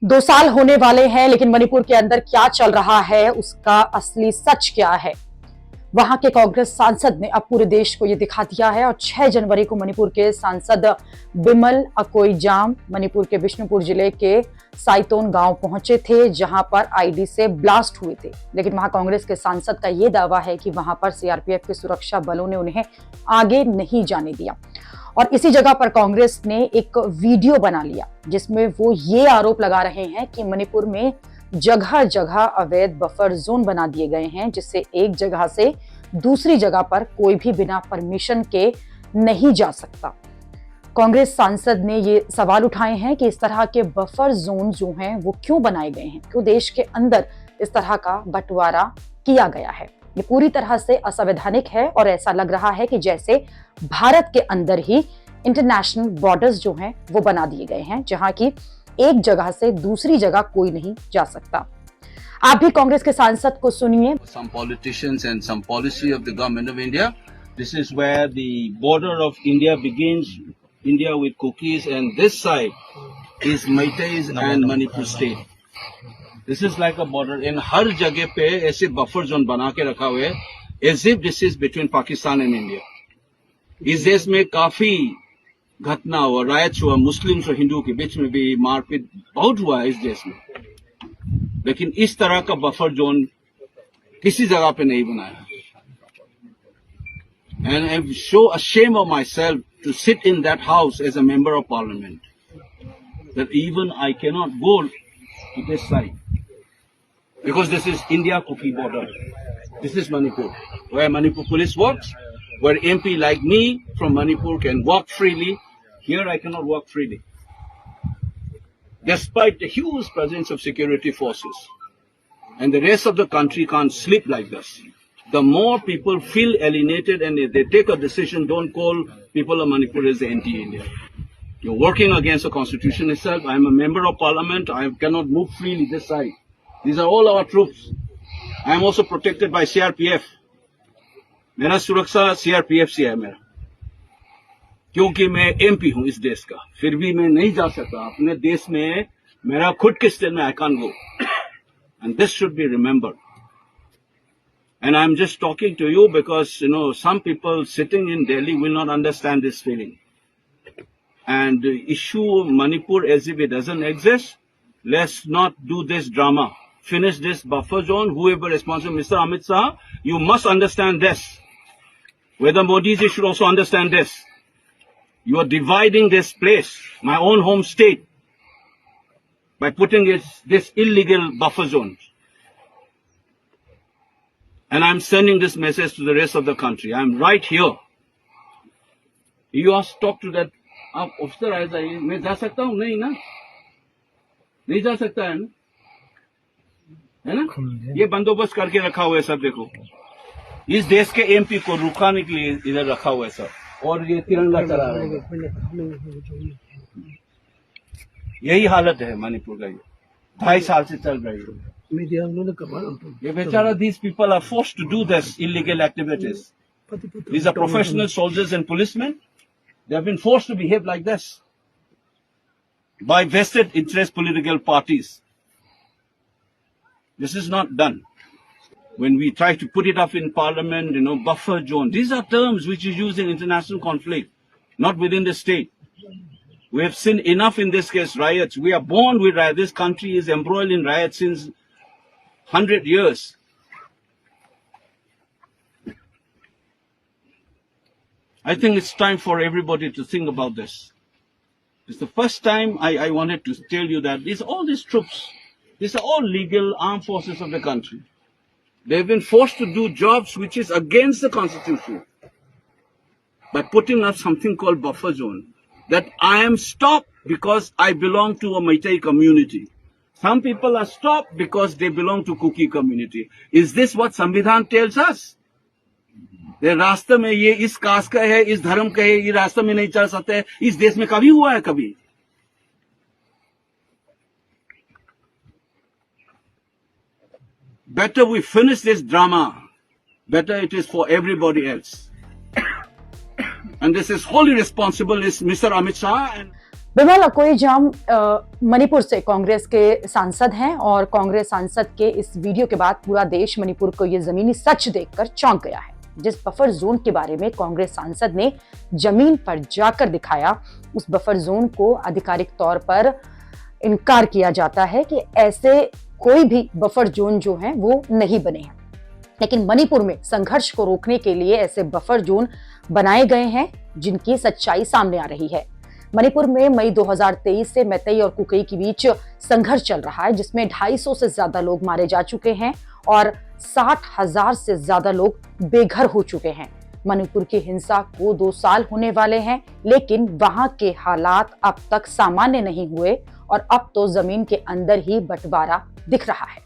2 साल होने वाले हैं, लेकिन मणिपुर के अंदर क्या चल रहा है, उसका असली सच क्या है, वहां के कांग्रेस सांसद ने अब पूरे देश को यह दिखा दिया है। और 6 जनवरी को मणिपुर के सांसद बिमल अकोईजाम मणिपुर के बिष्णुपुर जिले के साइतोन गांव पहुंचे थे, जहां पर आईडी से ब्लास्ट हुए थे। लेकिन वहां कांग्रेस के सांसद का यह दावा है कि वहां पर सीआरपीएफ के सुरक्षा बलों ने उन्हें आगे नहीं जाने दिया। और इसी जगह पर कांग्रेस ने एक वीडियो बना लिया, जिसमें वो ये आरोप लगा रहे हैं कि मणिपुर में जगह जगह अवैध बफर जोन बना दिए गए हैं, जिससे एक जगह से दूसरी जगह पर कोई भी बिना परमिशन के नहीं जा सकता। कांग्रेस सांसद ने ये सवाल उठाए हैं कि इस तरह के बफर जोन जो हैं वो क्यों बनाए गए हैं, क्यों देश के अंदर इस तरह का बंटवारा किया गया है। ये पूरी तरह से असंवैधानिक है और ऐसा लग रहा है कि जैसे भारत के अंदर ही इंटरनेशनल बॉर्डर्स जो हैं वो बना दिए गए हैं, जहां की एक जगह से दूसरी जगह कोई नहीं जा सकता। आप भी कांग्रेस के सांसद को सुनिए। Some politicians and some policy of the government of India. This is where the border of India begins. India with Kukis, and this side is Meiteis and Manipur state. This is like a border. In हर जगह पे ऐसे buffer zone बना के रखा हुआ है, as if this is between Pakistan and India. इस देश में काफी घटना हुआ, राइट्स हुआ, मुस्लिम्स और हिंदू के बीच में भी मारपीट बहुत हुआ है इस देश में। लेकिन इस तरह का बफर जोन किसी जगह पे नहीं बनाया। And I'm so ashamed of myself to sit in that house as a member of parliament, that even I cannot go to this side. Because this is India-Kuki border. This is Manipur, where Manipur police works, where MP like me from Manipur can walk freely. Here I cannot walk freely. Despite the huge presence of security forces. And the rest of the country can't sleep like this. The more people feel alienated and they take a decision, don't call people of Manipur as anti-India. You're working against the constitution itself. I'm a member of parliament. I cannot move freely this side. These are all our troops. I am also protected by CRPF. मेरा सुरक्षा CRPF से है मेरा, क्योंकि मैं MP हूँ इस देश का। फिर भी मैं नहीं जा सकता अपने देश में, मेरा खुद के स्टेट में I can't go. And this should be remembered. And I'm just talking to you because, some people sitting in Delhi will not understand this feeling. And issue Manipur as if it doesn't exist. Let's not do this drama. Finish this buffer zone. Whoever responsible, Mr. Amit Shah, you must understand this. Whether Modi ji should also understand this. You are dividing this place, my own home state, by putting this illegal buffer zones. And I'm sending this message to the rest of the country. I'm right here. You ask, talk to that officer. I say, मैं जा सकता हूँ? नहीं ना, नहीं जा सकता है ना? ये बंदोबस्त करके रखा हुआ है सब। देखो, इस देश के MP को रुकाने के लिए इधर रखा हुआ है सब, और ये तिरंगा चला रहे हैं। यही हालत है मणिपुर का, 2.5 साल से चल रही है ये बेचारा। These people are forced to do this illegal activities. These are professional soldiers and policemen. They have been forced to behave like this by vested interest political parties. This is not done. When we try to put it up in parliament, buffer zone, these are terms which is used in international conflict, not within the state. We have seen enough in this case, riots. We are born with riots. This country is embroiled in riots since 100 years. I think it's time for everybody to think about this. It's the first time I wanted to tell you that all these troops, these are all legal armed forces of the country. They've been forced to do jobs which is against the constitution by putting up something called buffer zone. That I am stopped because I belong to a Meitei community. Some people are stopped because they belong to Kuki community. Is this what Samvidhan tells us? The रास्ते में ये इस cast का है, इस धर्म का है, ये रास्ते में नहीं चल सकते हैं। इस देश में कभी हुआ है कभी? Better we finish this drama. Better it is for everybody else. And this is wholly responsible is Mr. Amit Shah and Bimal लकोईजाम Manipur से कांग्रेस के सांसद हैं और कांग्रेस सांसद के इस वीडियो के बाद पूरा देश मणिपुर को ये जमीनी सच देखकर चौंक गया है। जिस बफर जोन के बारे में कांग्रेस सांसद ने जमीन पर जाकर दिखाया, उस बफर जोन को आधिकारिक तौर पर इनकार किया जाता है कि ऐसे कोई भी बफर जोन जो है वो नहीं बने हैं। लेकिन मणिपुर में संघर्ष को रोकने के लिए ऐसे बफर जोन बनाए गए हैं जिनकी सच्चाई सामने आ रही है। मणिपुर में मई 2023 से मैतेई और कुकी के बीच संघर्ष चल रहा है, जिसमें 250 से ज्यादा लोग मारे जा चुके हैं और 60,000 से ज्यादा लोग बेघर हो चुके हैं। मणिपुर की हिंसा को 2 साल होने वाले हैं, लेकिन वहां के हालात अब तक सामान्य नहीं हुए और अब तो जमीन के अंदर ही बंटवारा दिख रहा है।